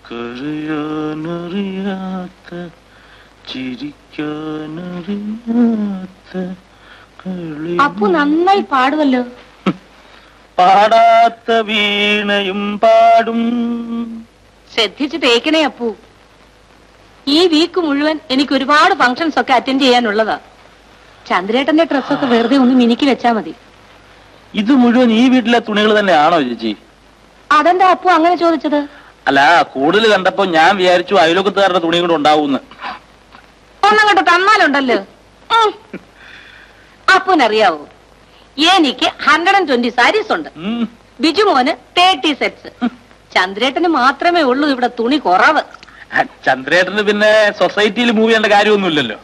കരയാനറിയാത്ത ചിരിക്കാനറിയാത്ത അപ്പു നന്നായി പാടുമല്ലോ. പാടാത്ത വീണയും പാടും. ശ്രദ്ധിച്ച് തേക്കണേ അപ്പു. ഈ വീക്ക് മുഴുവൻ എനിക്ക് ഒരുപാട് ഫംഗ്ഷൻസ് ഒക്കെ അറ്റൻഡ് ചെയ്യാനുള്ളതാ. ചന്ദ്രേട്ടന്റെ ഡ്രസ്സൊക്കെ വെറുതെ ഒന്ന് മിനുക്കി വെച്ചാ മതി. ഇത് മുഴുവൻ ഈ വീട്ടിലെ തുണികൾ തന്നെയാണോ ചേച്ചി? അതെന്താ അപ്പു അങ്ങനെ ചോദിച്ചത്? അല്ല, കൂടുതൽ കണ്ടപ്പോ ഞാൻ വിചാരിച്ചു അയലോക്കത്തുകാരുടെ തുണി കൂടെ ഉണ്ടാവൂന്ന്. ഒന്നങ്ങോട്ട് തന്നാലുണ്ടല്ലോ. അപ്പുനറിയാവോ, എനിക്ക് 120 സാരീസ് ഉണ്ട്. ബിജുമോന് 30 സെറ്റ്സ്. ചന്ദ്രേട്ടന് മാത്രമേ ഉള്ളൂ ഇവിടെ തുണി കുറവ്. ചന്ദ്രേട്ടന് പിന്നെ സൊസൈറ്റിയിൽ മൂവ് ചെയ്യേണ്ട കാര്യമൊന്നുമില്ലല്ലോ.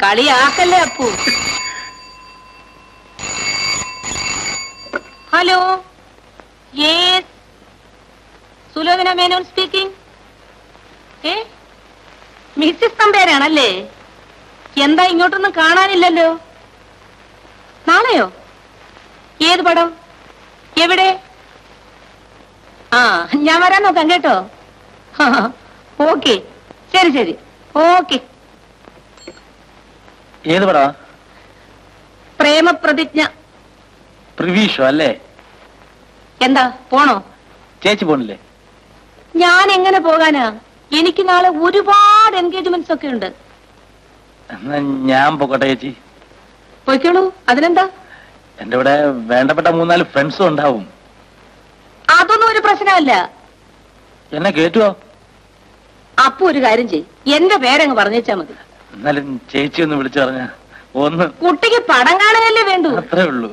കളിയാക്കല്ലേ Appu. Hello, yes, Sulochana Menon speaking. Mrs തമ്പേരാണല്ലേ? എന്താ ഇങ്ങോട്ടൊന്നും കാണാനില്ലല്ലോ. നാളെയോ? ഏത് പടം? എവിടെ? ഞാൻ വരാൻ നോക്കാം കേട്ടോ. ഓക്കെ, ശരി ശരി, ഓക്കെ. ഏത് പടാ? പ്രേമപ്രതിജ്ഞ. പ്രിവീഷോ അല്ലേ? എന്താ, പോണോ? ചേച്ചി പോണില്ലേ? ഞാൻ എങ്ങനെ പോകാനാ? എനിക്ക് നാളെ ഒരുപാട് എൻഗേജ്മെന്റ്സ് ഒക്കെ ഉണ്ട്. എന്നാ ഞാൻ പോകട്ടെ ചേച്ചി. പോയിക്കോളൂ, അതിനെന്താ? എന്റെ ഇവിടെ വേണ്ടപ്പെട്ട 3-4 ഫ്രണ്ട്സും ഉണ്ടാവും. അതൊന്നും ഒരു പ്രശ്നമല്ല. എന്നെ കേട്ടുവോ? അപ്പൊ ഒരു കാര്യം ചെയ്, എന്റെ പേരങ്ങ് പറഞ്ഞേച്ചാ മതി. എന്നാലും ചേച്ചി ഒന്ന് വിളിച്ചു പറഞ്ഞ ഒന്ന്. കുട്ടിക്ക് പടം കാണുകയല്ലേ വേണ്ടു. അത്രേ ഉള്ളൂ.